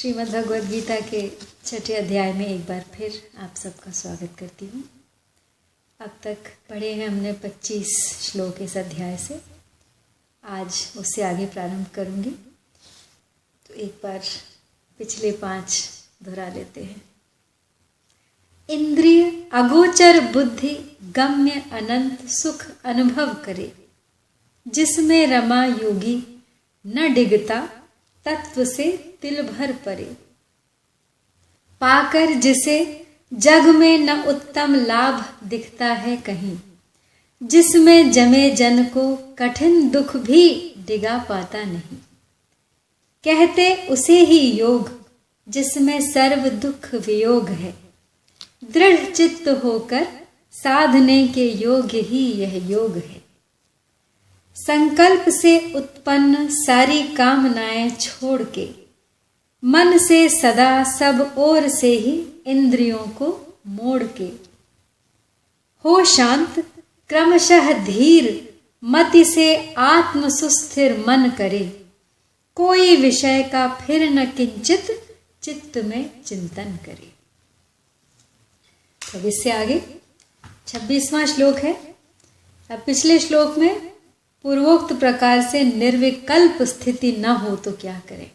श्रीमद् भगवद गीता के छठे अध्याय में एक बार फिर आप सबका स्वागत करती हूँ। अब तक पढ़े हैं हमने 25 श्लोक इस अध्याय से। आज उससे आगे प्रारंभ करूँगी, तो एक बार पिछले 5 दोहरा लेते हैं। इंद्रिय अगोचर बुद्धि गम्य अनंत सुख अनुभव करे, जिसमें रमा योगी न डिगता तत्व से तिल भर परे। पाकर जिसे जग में न उत्तम लाभ दिखता है कहीं, जिसमें जमे जन को कठिन दुख भी डिगा पाता नहीं। कहते उसे ही योग जिसमें सर्व दुख वियोग है, दृढ़ चित्त होकर साधने के योग्य ही यह योग है। संकल्प से उत्पन्न सारी कामनाएं छोड़ के, मन से सदा सब ओर से ही इंद्रियों को मोड़ के, हो शांत क्रमशः धीर मति से आत्म सुस्थिर मन करे। कोई विषय का फिर न किंचित चित्त में चिंतन करे। अब इससे आगे 26वां श्लोक है। अब पिछले श्लोक में पूर्वोक्त प्रकार से निर्विकल्प स्थिति न हो तो क्या करें,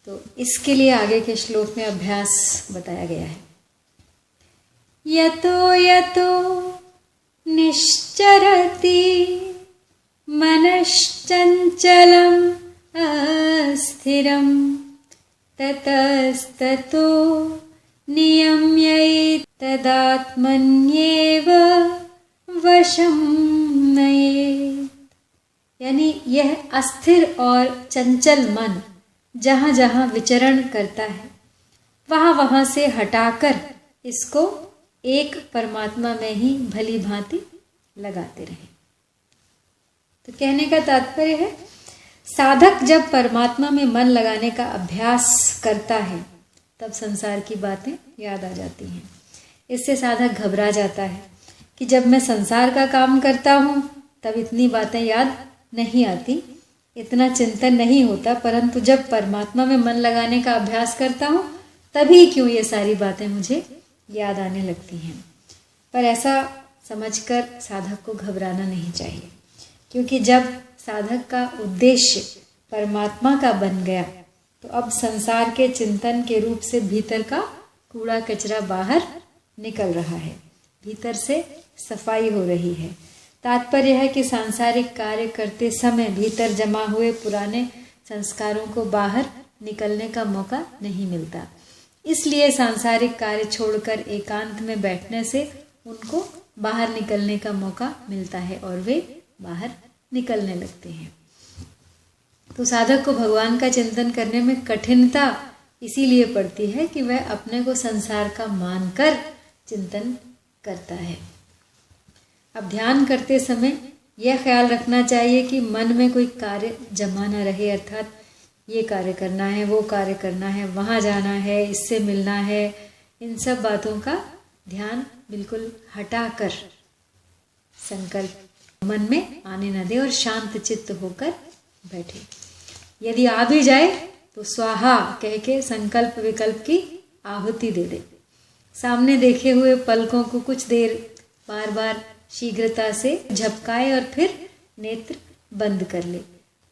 तो इसके लिए आगे के श्लोक में अभ्यास बताया गया है। यतो यतो निश्चरति मनश्चंचलम् अस्थिरं, ततस्ततो नियम्य तदात्मन्येव वशं नयेत्। यानी यह अस्थिर और चंचल मन जहाँ जहाँ विचरण करता है, वहाँ वहाँ से हटाकर इसको एक परमात्मा में ही भली भांति लगाते रहें। तो कहने का तात्पर्य है, साधक जब परमात्मा में मन लगाने का अभ्यास करता है, तब संसार की बातें याद आ जाती हैं। इससे साधक घबरा जाता है कि जब मैं संसार का काम करता हूँ तब इतनी बातें याद नहीं आती, इतना चिंतन नहीं होता, परंतु जब परमात्मा में मन लगाने का अभ्यास करता हूँ तभी क्यों ये सारी बातें मुझे याद आने लगती हैं। पर ऐसा समझकर साधक को घबराना नहीं चाहिए, क्योंकि जब साधक का उद्देश्य परमात्मा का बन गया, तो अब संसार के चिंतन के रूप से भीतर का कूड़ा कचरा बाहर निकल रहा है, भीतर से सफाई हो रही है। तात्पर्य है कि सांसारिक कार्य करते समय भीतर जमा हुए पुराने संस्कारों को बाहर निकलने का मौका नहीं मिलता। इसलिए सांसारिक कार्य छोड़कर एकांत में बैठने से उनको बाहर निकलने का मौका मिलता है और वे बाहर निकलने लगते हैं। तो साधक को भगवान का चिंतन करने में कठिनता इसीलिए पड़ती है कि वह अपने को संसार का मानकर चिंतन करता है। अब ध्यान करते समय यह ख्याल रखना चाहिए कि मन में कोई कार्य जमा न रहे, अर्थात ये कार्य करना है, वो कार्य करना है, वहाँ जाना है, इससे मिलना है, इन सब बातों का ध्यान बिल्कुल हटाकर संकल्प मन में आने न दे और शांत चित्त होकर बैठे। यदि आ भी जाए तो स्वाहा कह के संकल्प विकल्प की आहुति दे दे। सामने देखे हुए पलकों को कुछ देर बार बार शीघ्रता से झपकाए और फिर नेत्र बंद कर ले।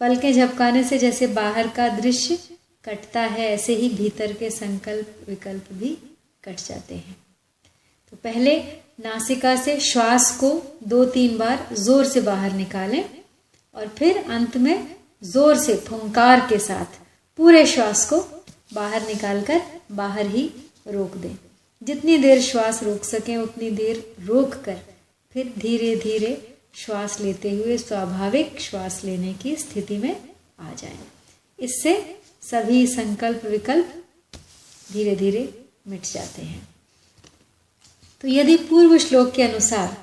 पलकें झपकाने से जैसे बाहर का दृश्य कटता है, ऐसे ही भीतर के संकल्प विकल्प भी कट जाते हैं। तो पहले नासिका से श्वास को 2-3 बार जोर से बाहर निकालें और फिर अंत में जोर से फुंकार के साथ पूरे श्वास को बाहर निकालकर बाहर ही रोक दें। जितनी देर श्वास रोक सकें उतनी देर रोक कर फिर धीरे धीरे श्वास लेते हुए स्वाभाविक श्वास लेने की स्थिति में आ जाएं। इससे सभी संकल्प विकल्प धीरे धीरे मिट जाते हैं। तो यदि पूर्व श्लोक के अनुसार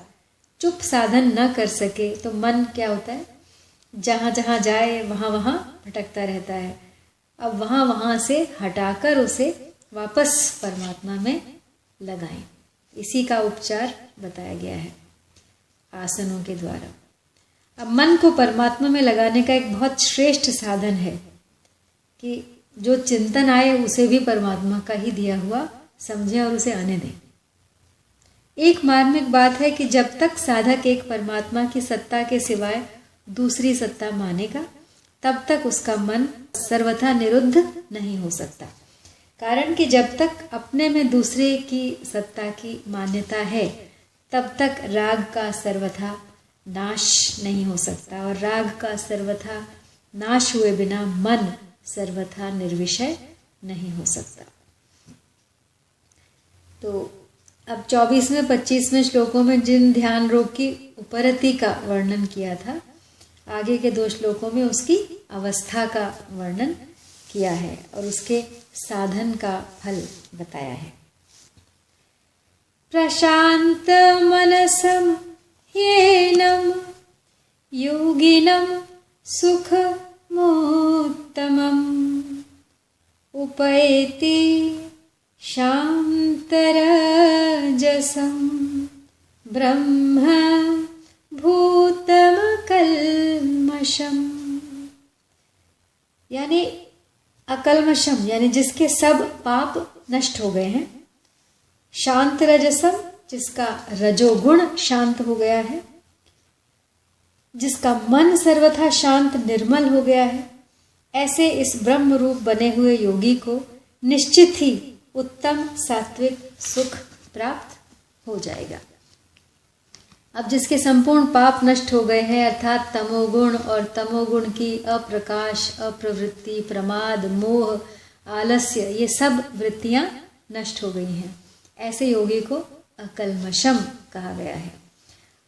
चुप साधन न कर सके तो मन क्या होता है, जहाँ जहाँ जाए वहाँ वहाँ भटकता रहता है। अब वहाँ वहाँ से हटाकर उसे वापस परमात्मा में लगाएं। इसी का उपचार बताया गया है आसनों के द्वारा। अब मन को परमात्मा में लगाने का एक बहुत श्रेष्ठ साधन है कि जो चिंतन आए उसे भी परमात्मा का ही दिया हुआ समझें और उसे आने दें। एक मार्मिक बात है कि जब तक साधक एक परमात्मा की सत्ता के सिवाय दूसरी सत्ता मानेगा तब तक उसका मन सर्वथा निरुद्ध नहीं हो सकता। कारण कि जब तक अपने में दूसरे की सत्ता की मान्यता है तब तक राग का सर्वथा नाश नहीं हो सकता, और राग का सर्वथा नाश हुए बिना मन सर्वथा निर्विषय नहीं हो सकता। तो अब 24वें 25वें श्लोकों में जिन ध्यान रोग की उपरति का वर्णन किया था, आगे के 2 श्लोकों में उसकी अवस्था का वर्णन किया है और उसके साधन का फल बताया है। प्रशांत मनसम येनम योगिनम सुख मोत्तमम उपैति शांतरजसम ब्रह्म भूतम कल्मषम। यानी अकल्मषम यानी जिसके सब पाप नष्ट हो गए हैं, शांत रजसम जिसका रजोगुण शांत हो गया है, जिसका मन सर्वथा शांत निर्मल हो गया है, ऐसे इस ब्रह्म रूप बने हुए योगी को निश्चित ही उत्तम सात्विक सुख प्राप्त हो जाएगा। अब जिसके संपूर्ण पाप नष्ट हो गए हैं, अर्थात तमोगुण और तमोगुण की अप्रकाश, अप्रवृत्ति, प्रमाद, मोह, आलस्य, ये सब वृत्तियां नष्ट हो गई हैं, ऐसे योगी को अकल्मषम कहा गया है।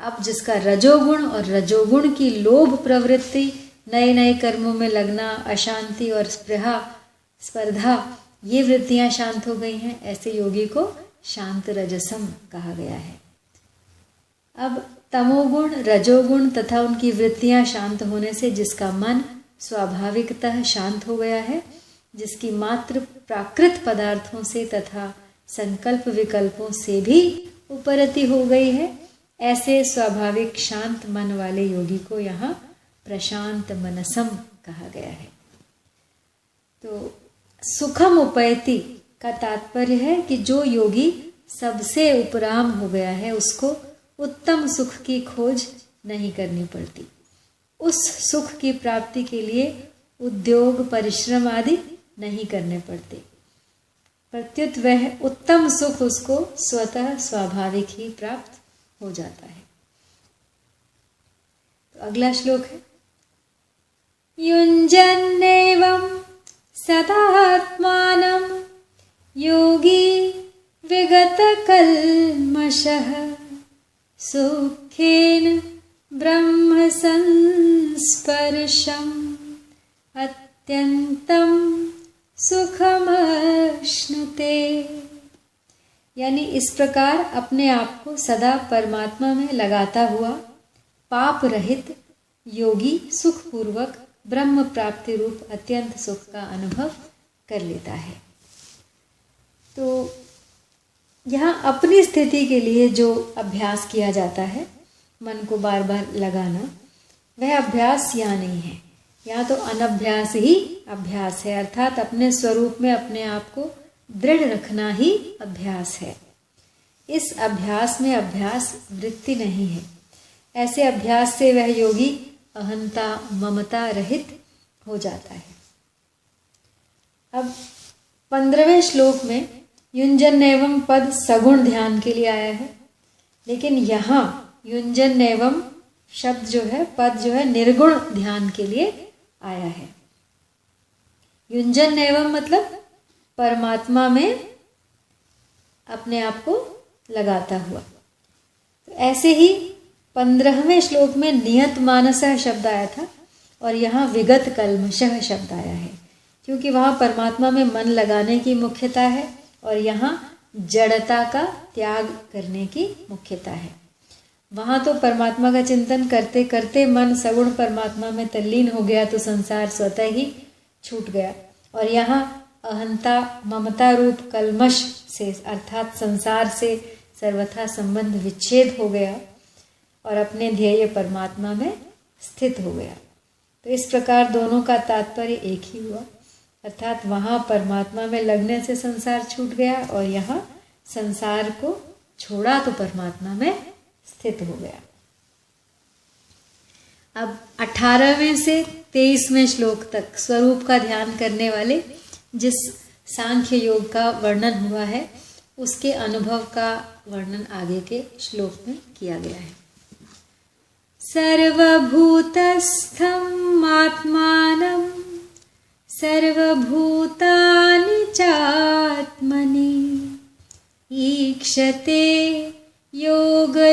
अब जिसका रजोगुण और रजोगुण की लोभ प्रवृत्ति, नए नए कर्मों में लगना, अशांति और स्पर्धा, ये वृत्तियां शांत हो गई हैं, ऐसे योगी को शांत रजसम कहा गया है। अब तमोगुण, रजोगुण तथा उनकी वृत्तियां शांत होने से जिसका मन स्वाभाविकतः शांत हो गया है, जिसकी मात्र प्राकृत पदार्थों से तथा संकल्प विकल्पों से भी उपरति हो गई है, ऐसे स्वाभाविक शांत मन वाले योगी को यहाँ प्रशांत मनसम कहा गया है। तो सुखम उपैति का तात्पर्य है कि जो योगी सबसे उपराम हो गया है उसको उत्तम सुख की खोज नहीं करनी पड़ती। उस सुख की प्राप्ति के लिए उद्योग, परिश्रम आदि नहीं करने पड़ते, प्रत्युत वह उत्तम सुख उसको स्वतः स्वाभाविक ही प्राप्त हो जाता है। तो अगला श्लोक है, युञ्जन्नेवं सदात्मानं योगी विगतकल्मषः सुखेन ब्रह्म संस्पर्शम् अत्यंतं सुखमश्नुते। यानी इस प्रकार अपने आप को सदा परमात्मा में लगाता हुआ पाप रहित योगी सुखपूर्वक ब्रह्म प्राप्ति रूप अत्यंत सुख का अनुभव कर लेता है। तो यहाँ अपनी स्थिति के लिए जो अभ्यास किया जाता है, मन को बार बार लगाना, वह अभ्यास यहाँ नहीं है। यहाँ तो अनभ्यास ही अभ्यास है, अर्थात अपने स्वरूप में अपने आप को दृढ़ रखना ही अभ्यास है। इस अभ्यास में अभ्यास वृत्ति नहीं है। ऐसे अभ्यास से वह योगी अहंता ममता रहित हो जाता है। अब 15वें श्लोक में युञ्जन एवं पद सगुण ध्यान के लिए आया है, लेकिन यहाँ युञ्जन एवं शब्द जो है, पद जो है, निर्गुण ध्यान के लिए आया है। युञ्जन एवं मतलब परमात्मा में अपने आप को लगाता हुआ। तो ऐसे ही 15वें श्लोक में नियत मानसः शब्द आया था और यहाँ विगत कल्मषः शब्द आया है, क्योंकि वहाँ परमात्मा में मन लगाने की मुख्यता है और यहाँ जड़ता का त्याग करने की मुख्यता है। वहाँ तो परमात्मा का चिंतन करते करते मन सगुण परमात्मा में तल्लीन हो गया तो संसार स्वतः ही छूट गया, और यहाँ अहंता ममता रूप कल्मष से अर्थात संसार से सर्वथा संबंध विच्छेद हो गया और अपने ध्येय परमात्मा में स्थित हो गया। तो इस प्रकार दोनों का तात्पर्य एक ही हुआ। अर्थात वहाँ परमात्मा में लगने से संसार छूट गया और यहाँ संसार को छोड़ा तो परमात्मा में स्थित हो गया। अब 18वें से 23वें श्लोक तक स्वरूप का ध्यान करने वाले जिस सांख्य योग का वर्णन हुआ है उसके अनुभव का वर्णन आगे के श्लोक में किया गया है। सर्वभूतस्थम् आत्मानं सर्वभूतानि चात्मनि ईक्षते योगयुक्तात्मा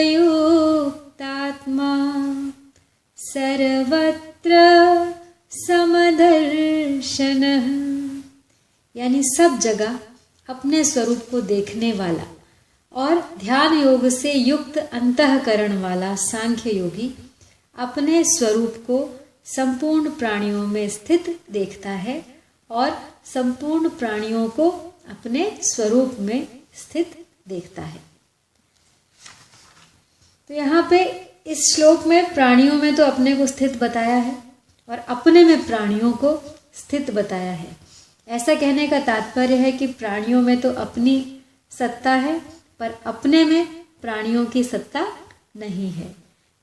सर्वत्र समदर्शनः। यानी सब जगह अपने स्वरूप को देखने वाला और ध्यान योग से युक्त अंतःकरण वाला सांख्य योगी अपने स्वरूप को संपूर्ण प्राणियों में स्थित देखता है और संपूर्ण प्राणियों को अपने स्वरूप में स्थित देखता है। तो यहाँ पे इस श्लोक में प्राणियों में तो अपने को स्थित बताया है और अपने में प्राणियों को स्थित बताया है। ऐसा कहने का तात्पर्य है कि प्राणियों में तो अपनी सत्ता है पर अपने में प्राणियों की सत्ता नहीं है।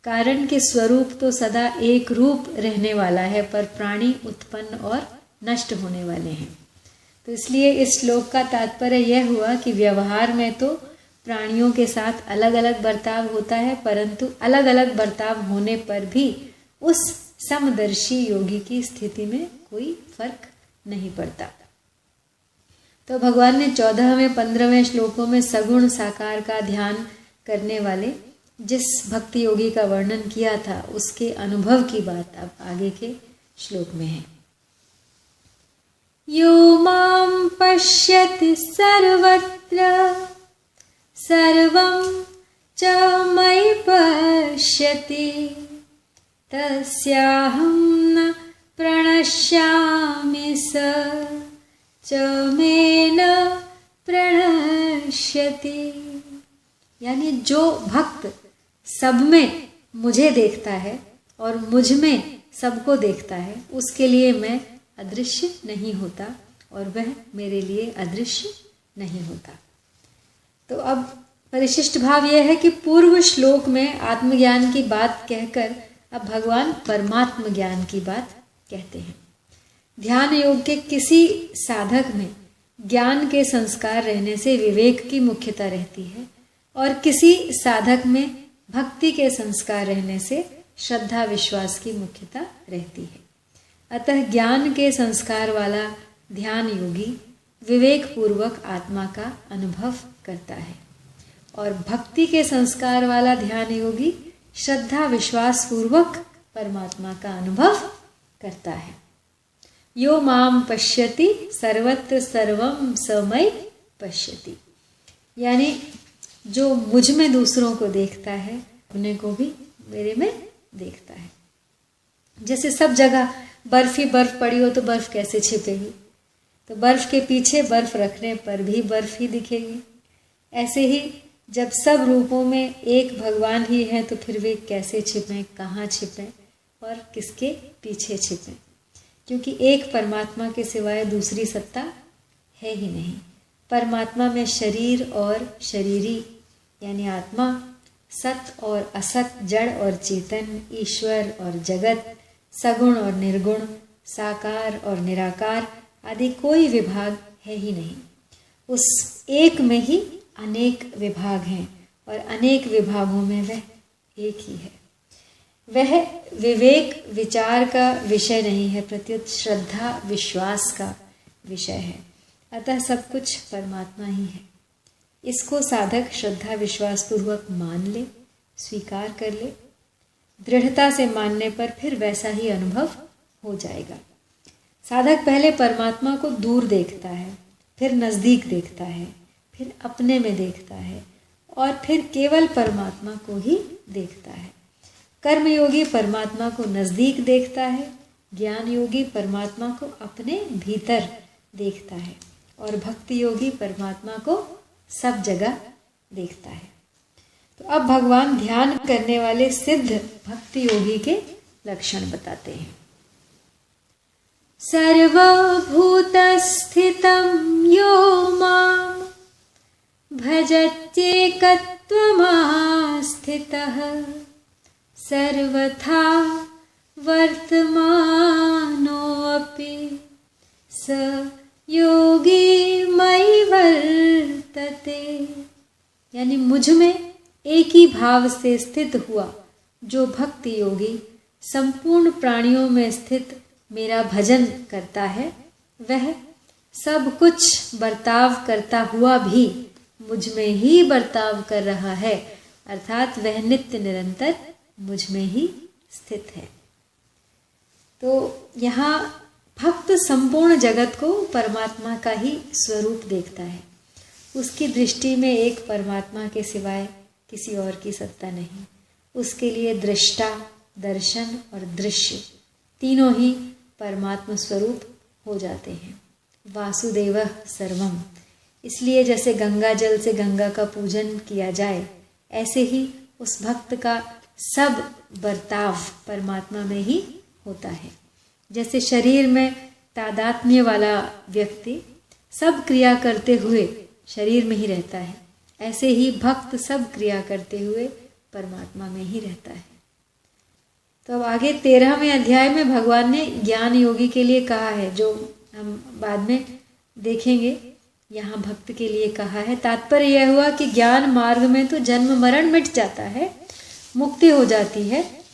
कारण के स्वरूप तो सदा एक रूप रहने वाला है पर प्राणी उत्पन्न और नष्ट होने वाले हैं। तो इसलिए इस श्लोक का तात्पर्य यह हुआ कि व्यवहार में तो प्राणियों के साथ अलग अलग बर्ताव होता है परंतु अलग अलग बर्ताव होने पर भी उस समदर्शी योगी की स्थिति में कोई फर्क नहीं पड़ता। तो भगवान ने 14वें 15वें श्लोकों में सगुण साकार का ध्यान करने वाले जिस भक्ति योगी का वर्णन किया था उसके अनुभव की बात अब आगे के श्लोक में है। यो मां पश्यति सर्वत्र सर्वं च मयि पश्यति तस्याहं न प्रणश्यामि स च मे न प्रणश्यति। यानी जो भक्त सब में मुझे देखता है और मुझ में सबको देखता है उसके लिए मैं अदृश्य नहीं होता और वह मेरे लिए अदृश्य नहीं होता। तो अब परिशिष्ट भाव यह है कि पूर्व श्लोक में आत्मज्ञान की बात कहकर अब भगवान परमात्म ज्ञान की बात कहते हैं। ध्यान योग के किसी साधक में ज्ञान के संस्कार रहने से विवेक की मुख्यता रहती है और किसी साधक में भक्ति के संस्कार रहने से श्रद्धा विश्वास की मुख्यता रहती है। अतः ज्ञान के संस्कार वाला ध्यान योगी विवेक पूर्वक आत्मा का अनुभव करता है और भक्ति के संस्कार वाला ध्यान योगी श्रद्धा विश्वास पूर्वक परमात्मा का अनुभव करता है। यो माम पश्यति सर्वत्र सर्वम समय पश्यति। यानी जो मुझ में दूसरों को देखता है अपने को भी मेरे में देखता है। जैसे सब जगह बर्फ ही बर्फ पड़ी हो तो बर्फ कैसे छिपेगी, तो बर्फ के पीछे बर्फ रखने पर भी बर्फ ही दिखेगी। ऐसे ही जब सब रूपों में एक भगवान ही है तो फिर वे कैसे छिपें, कहाँ छिपें और किसके पीछे छिपें, क्योंकि एक परमात्मा के सिवाय दूसरी सत्ता है ही नहीं। परमात्मा में शरीर और शरीरी यानी आत्मा, सत और असत, जड़ और चेतन, ईश्वर और जगत, सगुण और निर्गुण, साकार और निराकार आदि कोई विभाग है ही नहीं। उस एक में ही अनेक विभाग हैं और अनेक विभागों में वह एक ही है। वह विवेक विचार का विषय नहीं है, प्रत्युत श्रद्धा विश्वास का विषय है। अतः सब कुछ परमात्मा ही है। इसको साधक श्रद्धा विश्वास पूर्वक मान ले, स्वीकार कर ले। दृढ़ता से मानने पर फिर वैसा ही अनुभव हो जाएगा। साधक पहले परमात्मा को दूर देखता है, फिर नज़दीक देखता है, फिर अपने में देखता है और फिर केवल परमात्मा को ही देखता है। कर्मयोगी परमात्मा को नज़दीक देखता है, ज्ञान योगी परमात्मा को अपने भीतर देखता है और भक्ति योगी परमात्मा को सब जगह देखता है। तो अब भगवान ध्यान करने वाले सिद्ध भक्ति योगी के लक्षण बताते हैं। सर्वभूतस्थितं यो मां भजत्येकत्वमास्थितः सर्वथा वर्तमानोऽपि स योगी मयि वर्तते। यानी मुझ में एक ही भाव से स्थित हुआ जो भक्ति योगी संपूर्ण प्राणियों में स्थित मेरा भजन करता है, वह सब कुछ बर्ताव करता हुआ भी मुझ में ही बर्ताव कर रहा है, अर्थात वह नित्य निरंतर मुझ में ही स्थित है। तो यहाँ भक्त संपूर्ण जगत को परमात्मा का ही स्वरूप देखता है। उसकी दृष्टि में एक परमात्मा के सिवाय किसी और की सत्ता नहीं। उसके लिए दृष्टा, दर्शन और दृश्य तीनों ही परमात्मा स्वरूप हो जाते हैं। वासुदेवः सर्वम। इसलिए जैसे गंगा जल से गंगा का पूजन किया जाए, ऐसे ही उस भक्त का सब बर्ताव परमात्मा में ही होता है। जैसे शरीर में तादात्म्य वाला व्यक्ति सब क्रिया करते हुए शरीर में ही रहता है, ऐसे ही भक्त सब क्रिया करते हुए परमात्मा में ही रहता है। तो अब आगे 13वें अध्याय में भगवान ने ज्ञान योगी के लिए कहा है, जो हम बाद में देखेंगे। यहाँ भक्त के लिए कहा है। तात्पर्य यह हुआ कि ज्ञान मार्ग में तो जन्म मरण मिट जाता है, मुक्ति हो जाती है,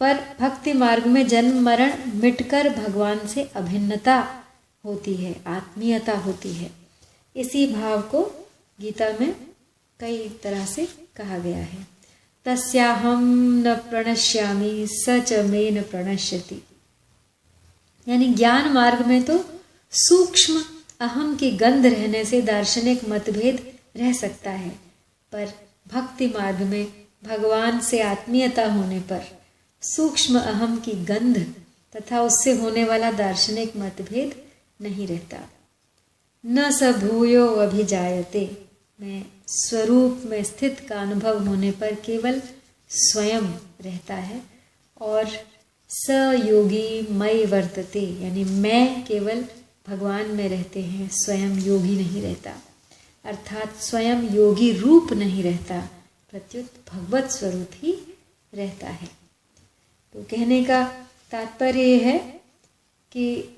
पर भक्ति मार्ग में जन्म मरण मिटकर भगवान से अभिन्नता होती है, आत्मीयता होती है। इसी भाव को गीता में कई तरह से कहा गया है। तस्याहम न प्रणश्यामि स च मे न प्रणश्यति। यानी ज्ञान मार्ग में तो सूक्ष्म अहम की गंध रहने से दार्शनिक मतभेद रह सकता है, पर भक्ति मार्ग में भगवान से आत्मीयता होने पर सूक्ष्म अहम की गंध तथा उससे होने वाला दार्शनिक मतभेद नहीं रहता। न स भूयो अभिजायते। में स्वरूप में स्थित का अनुभव होने पर केवल स्वयं रहता है। और स योगी मयि वर्तते, यानी मैं केवल भगवान में रहते हैं, स्वयं योगी नहीं रहता। अर्थात स्वयं योगी रूप नहीं रहता, प्रत्युत भगवत स्वरूप ही रहता है। तो कहने का तात्पर्य यह है कि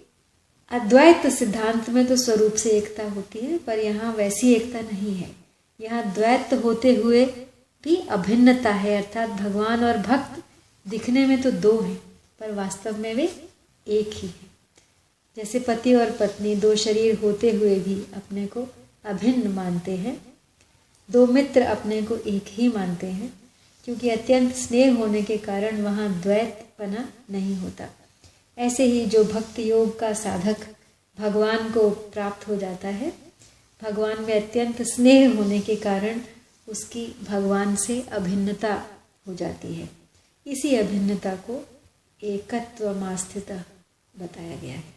अद्वैत सिद्धांत में तो स्वरूप से एकता होती है, पर यहाँ वैसी एकता नहीं है। यहाँ द्वैत होते हुए भी अभिन्नता है, अर्थात भगवान और भक्त दिखने में तो दो हैं, पर वास्तव में वे एक ही हैं। जैसे पति और पत्नी दो शरीर होते हुए भी अपने को अभिन्न मानते हैं, दो मित्र अपने को एक ही मानते हैं, क्योंकि अत्यंत स्नेह होने के कारण वहाँ द्वैतपना नहीं होता। ऐसे ही जो भक्ति योग का साधक भगवान को प्राप्त हो जाता है, भगवान में अत्यंत स्नेह होने के कारण उसकी भगवान से अभिन्नता हो जाती है। इसी अभिन्नता को एकत्वमास्थितः बताया गया है।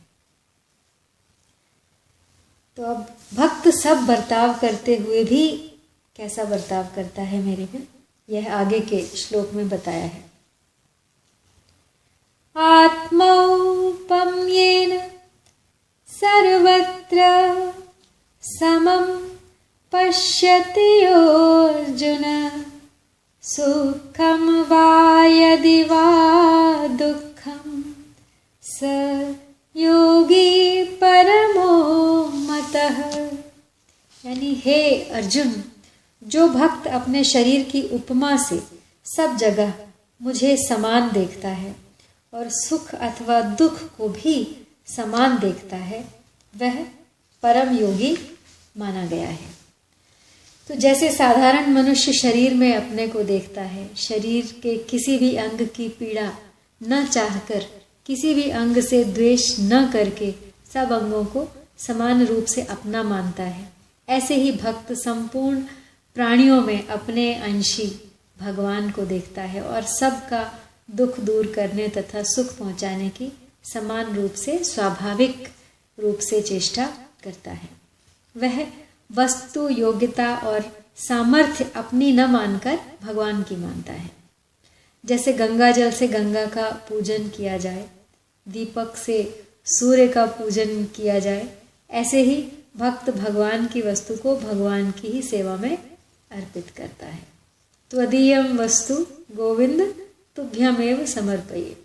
तो अब भक्त सब बर्ताव करते हुए भी कैसा बर्ताव करता है मेरे में, यह आगे के श्लोक में बताया है। आत्मौपम्येन सर्वत्र समं पश्यति अर्जुन सुखं वा यदि वा दुःखं स योगी परमो मतः। यानी हे अर्जुन, जो भक्त अपने शरीर की उपमा से सब जगह मुझे समान देखता है और सुख अथवा दुख को भी समान देखता है, वह परम योगी माना गया है। तो जैसे साधारण मनुष्य शरीर में अपने को देखता है, शरीर के किसी भी अंग की पीड़ा न चाहकर, किसी भी अंग से द्वेष न करके सब अंगों को समान रूप से अपना मानता है, ऐसे ही भक्त संपूर्ण प्राणियों में अपने अंशी भगवान को देखता है और सबका दुख दूर करने तथा सुख पहुंचाने की समान रूप से स्वाभाविक रूप से चेष्टा करता है। वह वस्तु, योग्यता और सामर्थ्य अपनी न मानकर भगवान की मानता है। जैसे गंगा जल से गंगा का पूजन किया जाए, दीपक से सूर्य का पूजन किया जाए, ऐसे ही भक्त भगवान की वस्तु को भगवान की ही सेवा में अर्पित करता है। त्वदीयम वस्तु गोविंद तुभ्यमेव समर्पये।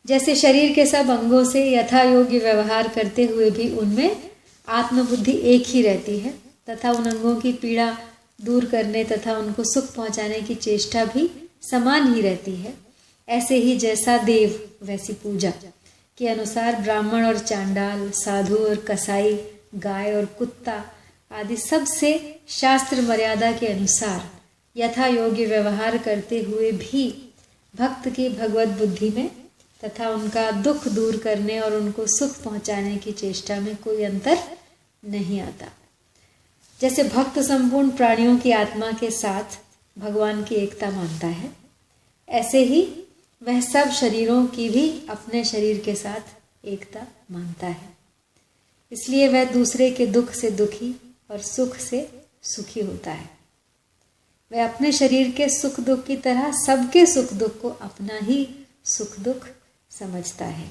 जैसे शरीर के सब अंगों से यथा योग्य व्यवहार करते हुए भी उनमें आत्मबुद्धि एक ही रहती है तथा उन अंगों की पीड़ा दूर करने तथा उनको सुख पहुंचाने की चेष्टा भी समान ही रहती है, ऐसे ही जैसा देव वैसी पूजा के अनुसार ब्राह्मण और चांडाल, साधु और कसाई, गाय और कुत्ता आदि सब से शास्त्र मर्यादा के अनुसार यथा योग्य व्यवहार करते हुए भी भक्त की भगवत बुद्धि में तथा उनका दुख दूर करने और उनको सुख पहुंचाने की चेष्टा में कोई अंतर नहीं आता। जैसे भक्त संपूर्ण प्राणियों की आत्मा के साथ भगवान की एकता मानता है, ऐसे ही वह सब शरीरों की भी अपने शरीर के साथ एकता मानता है। इसलिए वह दूसरे के दुख से दुखी और सुख से सुखी होता है। वह अपने शरीर के सुख दुख की तरह सबके सुख दुख को अपना ही सुख दुख समझता है।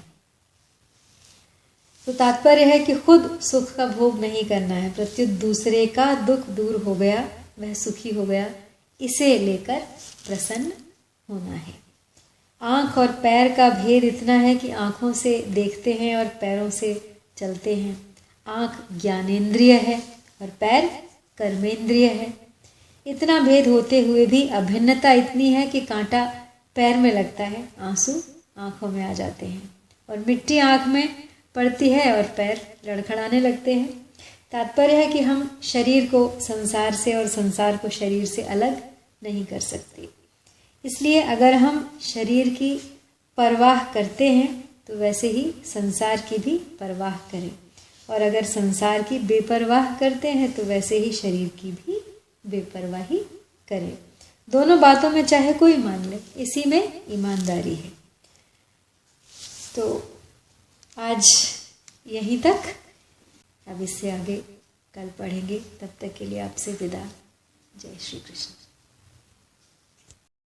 तो तात्पर्य है कि खुद सुख का भोग नहीं करना है, प्रत्युत दूसरे का दुख दूर हो गया, वह सुखी हो गया, इसे लेकर प्रसन्न होना है। आँख और पैर का भेद इतना है कि आँखों से देखते हैं और पैरों से चलते हैं। आँख ज्ञानेंद्रिय है और पैर कर्मेंद्रिय है। इतना भेद होते हुए भी अभिन्नता इतनी है कि कांटा पैर में लगता है, आंसू आँखों में आ जाते हैं, और मिट्टी आँख में पड़ती है और पैर लड़खड़ाने लगते हैं। तात्पर्य है कि हम शरीर को संसार से और संसार को शरीर से अलग नहीं कर सकते। इसलिए अगर हम शरीर की परवाह करते हैं तो वैसे ही संसार की भी परवाह करें, और अगर संसार की बेपरवाह करते हैं तो वैसे ही शरीर की भी बेपरवाही करें। दोनों बातों में चाहे कोई मान ले, इसी में ईमानदारी है। तो आज यहीं तक, अब इससे आगे कल पढ़ेंगे। तब तक के लिए आपसे विदा। जय श्री कृष्ण।